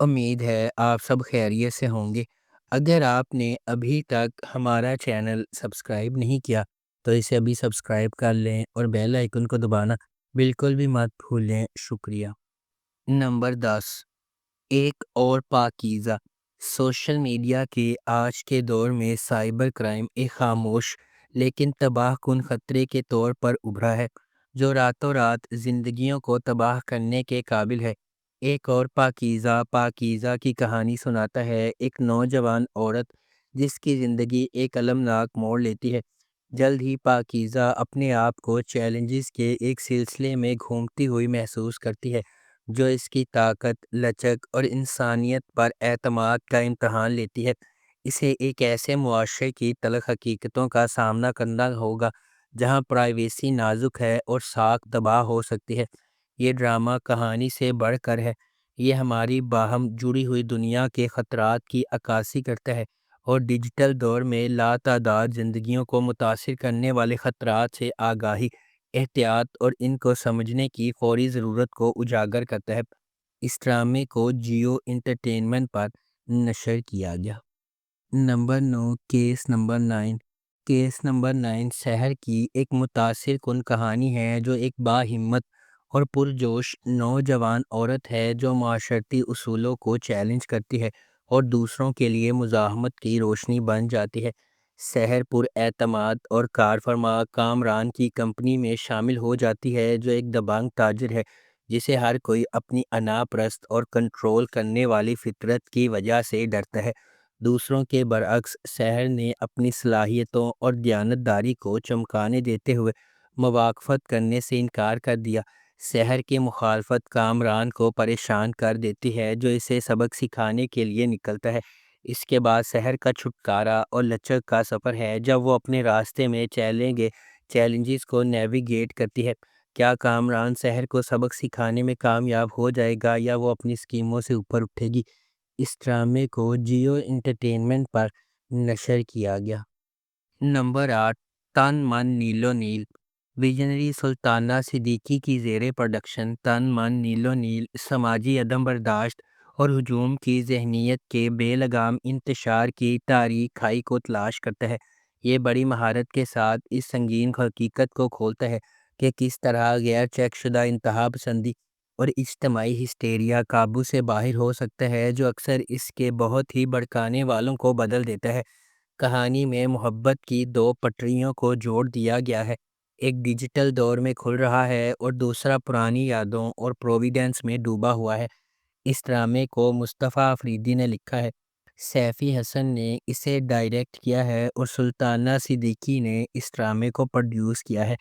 امید ہے آپ سب خیریت سے ہوں گے۔ اگر آپ نے ابھی تک ہمارا چینل سبسکرائب نہیں کیا تو اسے ابھی سبسکرائب کر لیں اور بیل آئیکن کو دبانا بالکل بھی مت بھولیں۔ شکریہ۔ نمبر 10، ایک اور پاکیزہ۔ سوشل میڈیا کے آج کے دور میں سائبر کرائم ایک خاموش لیکن تباہ کن خطرے کے طور پر ابھرا ہے، جو راتوں رات زندگیوں کو تباہ کرنے کے قابل ہے۔ ایک اور پاکیزہ کی کہانی سناتا ہے ایک نوجوان عورت جس کی زندگی ایک المناک موڑ لیتی ہے۔ جلد ہی پاکیزہ اپنے آپ کو چیلنجز کے ایک سلسلے میں گھومتی ہوئی محسوس کرتی ہے، جو اس کی طاقت، لچک اور انسانیت پر اعتماد کا امتحان لیتی ہے۔ اسے ایک ایسے معاشرے کی تلخ حقیقتوں کا سامنا کرنا ہوگا جہاں پرائیویسی نازک ہے اور ساکھ تباہ ہو سکتی ہے۔ یہ ڈرامہ کہانی سے بڑھ کر ہے، یہ ہماری باہم جڑی ہوئی دنیا کے خطرات کی عکاسی کرتا ہے اور ڈیجیٹل دور میں لاتعداد زندگیوں کو متاثر کرنے والے خطرات سے آگاہی، احتیاط اور ان کو سمجھنے کی فوری ضرورت کو اجاگر کرتا ہے۔ اس ڈرامے کو جیو انٹرٹینمنٹ پر نشر کیا گیا۔ نمبر 9، کیس نمبر 9 شہر کی ایک متاثر کن کہانی ہے، جو ایک باہمت اور پرجوش نوجوان عورت ہے جو معاشرتی اصولوں کو چیلنج کرتی ہے اور دوسروں کے لیے مزاحمت کی روشنی بن جاتی ہے۔ شہر پر اعتماد اور کارفرما کامران کی کمپنی میں شامل ہو جاتی ہے، جو ایک دبنگ تاجر ہے جسے ہر کوئی اپنی انا پرست اور کنٹرول کرنے والی فطرت کی وجہ سے ڈرتا ہے۔ دوسروں کے برعکس، شہر نے اپنی صلاحیتوں اور دیانتداری کو چمکانے دیتے ہوئے موافقت کرنے سے انکار کر دیا۔ شہر کی مخالفت کامران کو پریشان کر دیتی ہے، جو اسے سبق سکھانے کے لیے نکلتا ہے۔ اس کے بعد شہر کا چھٹکارا اور لچک کا سفر ہے، جب وہ اپنے راستے میں چیلنجز کو نیویگیٹ کرتی ہے۔ کیا کامران شہر کو سبق سکھانے میں کامیاب ہو جائے گا یا وہ اپنی اسکیموں سے اوپر اٹھے گی؟ اس ڈرامے کو جیو انٹرٹینمنٹ پر نشر کیا گیا۔ نمبر 8، تن من نیلو نیل۔ ویژنری سلطانہ صدیقی کی زیر پروڈکشن تن من نیلو نیل سماجی عدم برداشت اور ہجوم کی ذہنیت کے بے لگام انتشار کی تاریک کھائی کو تلاش کرتا ہے۔ یہ بڑی مہارت کے ساتھ اس سنگین حقیقت کو کھولتا ہے کہ کس طرح غیر چیک شدہ انتہا پسندی اور اجتماعی ہسٹیریا قابو سے باہر ہو سکتا ہے، جو اکثر اس کے بہت ہی بھڑکانے والوں کو بدل دیتا ہے۔ کہانی میں محبت کی دو پٹریوں کو جوڑ دیا گیا ہے، ایک ڈیجیٹل دور میں کھل رہا ہے اور دوسرا پرانی یادوں اور پروویڈنس میں ڈوبا ہوا ہے۔ اس ڈرامے کو مصطفیٰ افریدی نے لکھا ہے، سیفی حسن نے اسے ڈائریکٹ کیا ہے اور سلطانہ صدیقی نے اس ڈرامے کو پروڈیوس کیا ہے۔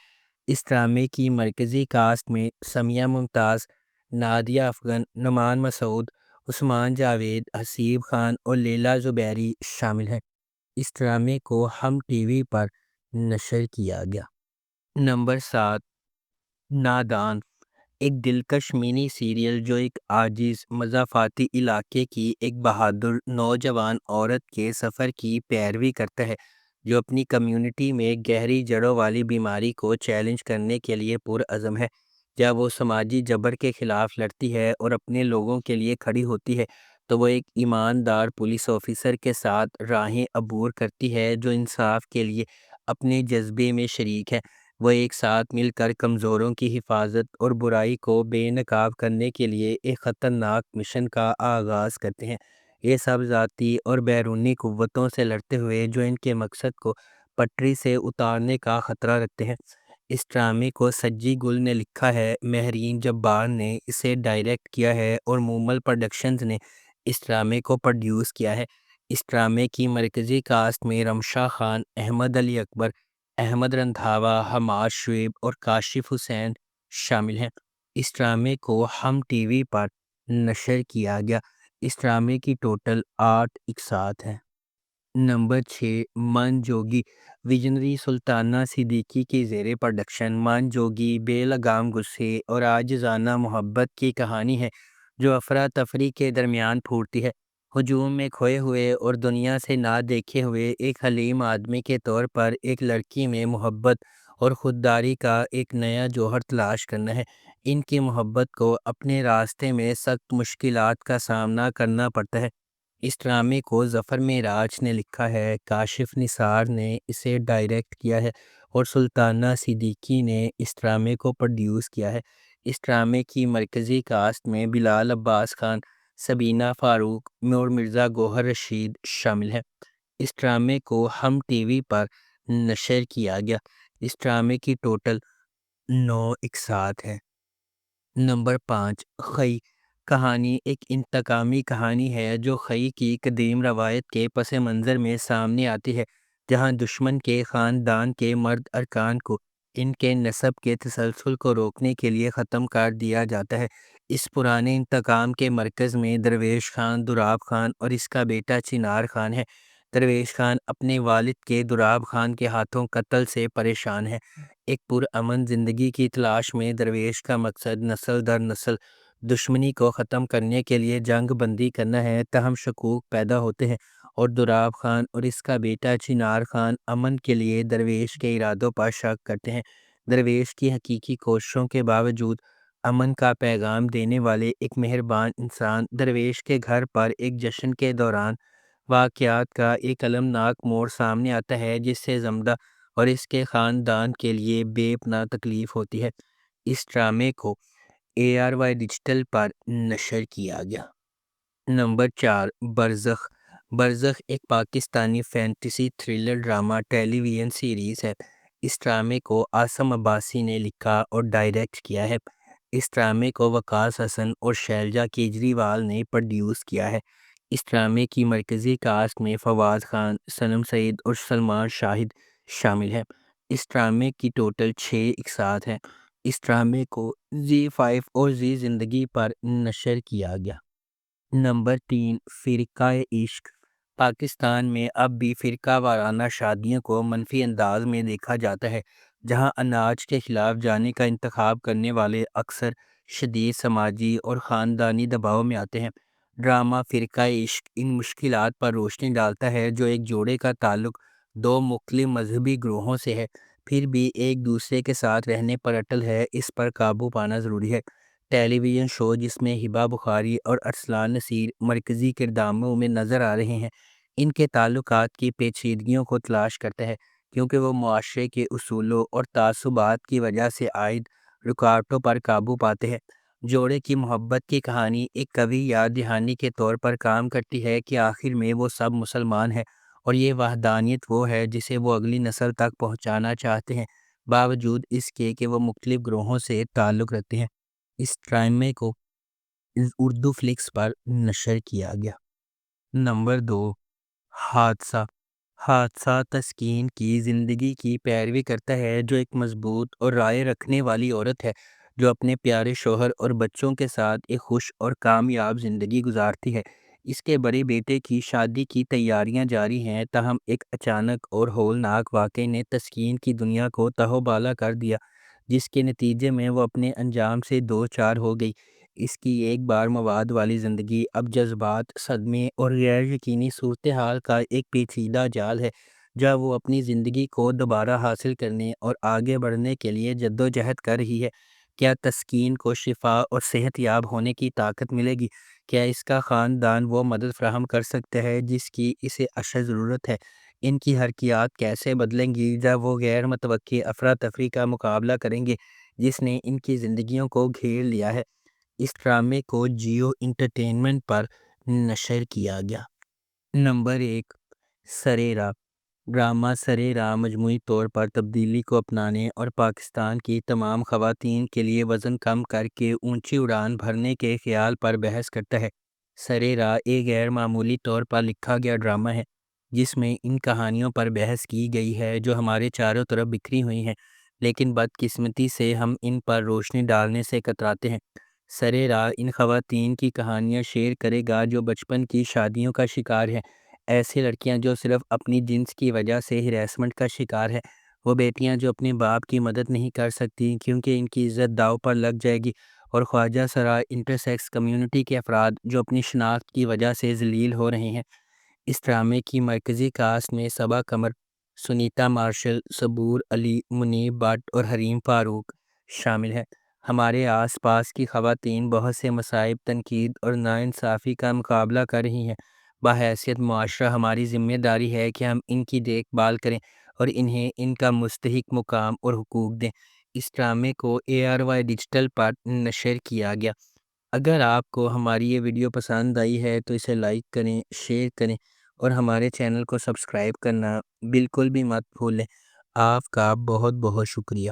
اس ڈرامے کی مرکزی کاسٹ میں سمیہ ممتاز، نادیہ افغن، نعمان مسعود، عثمان جاوید، حسیب خان اور لیلا زبیری شامل ہیں۔ اس ڈرامے کو ہم ٹی وی پر نشر کیا گیا۔ نمبر 7، نادان۔ ایک دلکش منی سیریل جو ایک عاجز مضافاتی علاقے کی ایک بہادر نوجوان عورت کے سفر کی پیروی کرتا ہے، جو اپنی کمیونٹی میں گہری جڑوں والی بیماری کو چیلنج کرنے کے لیے پرعزم ہے۔ جب وہ سماجی جبر کے خلاف لڑتی ہے اور اپنے لوگوں کے لیے کھڑی ہوتی ہے تو وہ ایک ایماندار پولیس آفیسر کے ساتھ راہیں عبور کرتی ہے جو انصاف کے لیے اپنے جذبے میں شریک ہے۔ وہ ایک ساتھ مل کر کمزوروں کی حفاظت اور برائی کو بے نقاب کرنے کے لیے ایک خطرناک مشن کا آغاز کرتے ہیں۔ یہ سب ذاتی اور بیرونی قوتوں سے لڑتے ہوئے جو ان کے مقصد کو پٹری سے اتارنے کا خطرہ رکھتے ہیں۔ اس ڈرامے کو سجی گل نے لکھا ہے، مہرین جبار نے اسے ڈائریکٹ کیا ہے اور مومل پروڈکشنز نے اس ڈرامے کو پروڈیوس کیا ہے۔ اس ڈرامے کی مرکزی کاسٹ میں رمشا خان، احمد علی اکبر، احمد رندھاوا، حماد شعیب اور کاشف حسین شامل ہیں۔ اس ڈرامے کو ہم ٹی وی پر نشر کیا گیا۔ اس ڈرامے کی ٹوٹل 8 اقساط ہیں۔ نمبر 6، من جوگی۔ ویژنری سلطانہ صدیقی کی زیر پروڈکشن من جوگی بے لگام غصے اور عاجزانہ محبت کی کہانی ہے، جو افراتفری کے درمیان پھوٹتی ہے۔ ہجوم میں کھوئے ہوئے اور دنیا سے نہ دیکھے ہوئے ایک حلیم آدمی کے طور پر ایک لڑکی میں محبت اور خودداری کا ایک نیا جوہر تلاش کرنا ہے۔ ان کی محبت کو اپنے راستے میں سخت مشکلات کا سامنا کرنا پڑتا ہے۔ اس ڈرامے کو ظفر معراج نے لکھا ہے، کاشف نثار نے اسے ڈائریکٹ کیا ہے اور سلطانہ صدیقی نے اس ڈرامے کو پروڈیوس کیا ہے۔ اس ڈرامے کی مرکزی کاسٹ میں بلال عباس خان، سبینہ فاروق اور مرزا گوہر رشید شامل ہیں۔ اس ڈرامے کو ہم ٹی وی پر نشر کیا گیا۔ اس ڈرامے کی ٹوٹل 9 اقساط ہیں۔ نمبر 5، خئی۔ کہانی ایک انتقامی کہانی ہے جو خئی کی قدیم روایت کے پس منظر میں سامنے آتی ہے، جہاں دشمن کے خاندان کے مرد ارکان کو ان کے نسب کے تسلسل کو روکنے کے لیے ختم کر دیا جاتا ہے۔ اس پرانے انتقام کے مرکز میں درویش خان، دوراب خان اور اس کا بیٹا چنار خان ہے۔ درویش خان اپنے والد کے دوراب خان کے ہاتھوں قتل سے پریشان ہے۔ ایک پرامن زندگی کی تلاش میں درویش کا مقصد نسل در نسل دشمنی کو ختم کرنے کے لیے جنگ بندی کرنا ہے، تاہم شکوک پیدا ہوتے ہیں اور دوراب خان اور اس کا بیٹا چنار خان امن کے لیے درویش کے ارادوں پر شک کرتے ہیں۔ درویش کی حقیقی کوششوں کے باوجود امن کا پیغام دینے والے ایک مہربان انسان درویش کے گھر پر ایک جشن کے دوران واقعات کا ایک المناک موڑ سامنے آتا ہے، جس سے زمدہ اور اس کے خاندان کے لیے بے پناہ تکلیف ہوتی ہے۔ اس ڈرامے کو ARY ڈیجیٹل پر نشر کیا گیا۔ نمبر 4، برزخ۔ برزخ ایک پاکستانی فینٹیسی تھرلر ڈرامہ ٹیلی ویژن سیریز ہے۔ اس ڈرامے کو عاصم عباسی نے لکھا اور ڈائریکٹ کیا ہے۔ اس ڈرامے کو وقاص حسن اور شیلجا کیجریوال نے پروڈیوس کیا ہے۔ اس ڈرامے کی مرکزی کاسٹ میں فواد خان، صنم سعید اور سلمان شاہد شامل ہیں۔ اس ڈرامے کی ٹوٹل 6 اقساط ہیں۔ اس ڈرامے کو زی5 اور زی زندگی پر نشر کیا گیا۔ نمبر 3، فرقہ عشق۔ پاکستان میں اب بھی فرقہ وارانہ شادیوں کو منفی انداز میں دیکھا جاتا ہے، جہاں اناج کے خلاف جانے کا انتخاب کرنے والے اکثر شدید سماجی اور خاندانی دباؤ میں آتے ہیں۔ ڈرامہ فرقہ عشق ان مشکلات پر روشنی ڈالتا ہے جو ایک جوڑے کا تعلق 2 مختلف مذہبی گروہوں سے ہے، پھر بھی ایک دوسرے کے ساتھ رہنے پر اٹل ہے۔ اس پر قابو پانا ضروری ہے۔ ٹیلی ویژن شو جس میں ہبہ بخاری اور ارسلان نصیر مرکزی کرداروں میں نظر آ رہے ہیں، ان کے تعلقات کی پیچیدگیوں کو تلاش کرتا ہے، کیونکہ وہ معاشرے کے اصولوں اور تعصبات کی وجہ سے عائد رکاوٹوں پر قابو پاتے ہیں۔ جوڑے کی محبت کی کہانی ایک قوی یاد دہانی کے طور پر کام کرتی ہے کہ آخر میں وہ سب مسلمان ہیں، اور یہ وحدانیت وہ ہے جسے وہ اگلی نسل تک پہنچانا چاہتے ہیں، باوجود اس کے کہ وہ مختلف گروہوں سے تعلق رکھتے ہیں۔ اس ڈرامے کو اردو فلکس پر نشر کیا گیا۔ نمبر 2، حادثہ۔ حادثہ تسکین کی زندگی کی پیروی کرتا ہے، جو ایک مضبوط اور رائے رکھنے والی عورت ہے جو اپنے پیارے شوہر اور بچوں کے ساتھ ایک خوش اور کامیاب زندگی گزارتی ہے۔ اس کے بڑے بیٹے کی شادی کی تیاریاں جاری ہیں، تاہم ایک اچانک اور ہولناک واقعے نے تسکین کی دنیا کو تہوبالا کر دیا، جس کے نتیجے میں وہ اپنے انجام سے دو چار ہو گئی۔ اس کی ایک بار مواد والی زندگی اب جذبات، صدمے اور غیر یقینی صورتحال کا ایک پیچیدہ جال ہے، جہاں وہ اپنی زندگی کو دوبارہ حاصل کرنے اور آگے بڑھنے کے لیے جدوجہد کر رہی ہے۔ کیا تسکین کو شفا اور صحت یاب ہونے کی طاقت ملے گی؟ کیا اس کا خاندان وہ مدد فراہم کر سکتا ہے جس کی اسے اشد ضرورت ہے؟ ان کی حرکیات کیسے بدلیں گی جب وہ غیر متوقع افراتفری کا مقابلہ کریں گے جس نے ان کی زندگیوں کو گھیر لیا ہے؟ اس ڈرامے کو جیو انٹرٹینمنٹ پر نشر کیا گیا۔ نمبر 1، سرے راہ۔ ڈرامہ سرے راہ مجموعی طور پر تبدیلی کو اپنانے اور پاکستان کی تمام خواتین کے لیے وزن کم کر کے اونچی اڑان بھرنے کے خیال پر بحث کرتا ہے۔ سرے راہ ایک غیر معمولی طور پر لکھا گیا ڈرامہ ہے جس میں ان کہانیوں پر بحث کی گئی ہے جو ہمارے چاروں طرف بکھری ہوئی ہیں، لیکن بدقسمتی سے ہم ان پر روشنی ڈالنے سے کتراتے ہیں۔ سرے راہ ان خواتین کی کہانیاں شیئر کرے گا جو بچپن کی شادیوں کا شکار ہیں، ایسی لڑکیاں جو صرف اپنی جنس کی وجہ سے ہراسمنٹ کا شکار ہے، وہ بیٹیاں جو اپنے باپ کی مدد نہیں کر سکتی کیونکہ ان کی عزت داؤ پر لگ جائے گی، اور خواجہ سرا انٹرسیکس کمیونٹی کے افراد جو اپنی شناخت کی وجہ سے ذلیل ہو رہے ہیں۔ اس ڈرامے کی مرکزی کاسٹ میں صبا قمر، سنیتا مارشل، صبور علی، منیب بٹ اور حریم فاروق شامل ہیں۔ ہمارے آس پاس کی خواتین بہت سے مصائب، تنقید اور ناانصافی کا مقابلہ کر رہی ہیں۔ بحیثیت معاشرہ ہماری ذمہ داری ہے کہ ہم ان کی دیکھ بھال کریں اور انہیں ان کا مستحق مقام اور حقوق دیں۔ اس ڈرامے کو ARY ڈیجیٹل پر نشر کیا گیا۔ اگر آپ کو ہماری یہ ویڈیو پسند آئی ہے تو اسے لائک کریں، شیئر کریں اور ہمارے چینل کو سبسکرائب کرنا بالکل بھی مت بھولیں۔ آپ کا بہت بہت شکریہ۔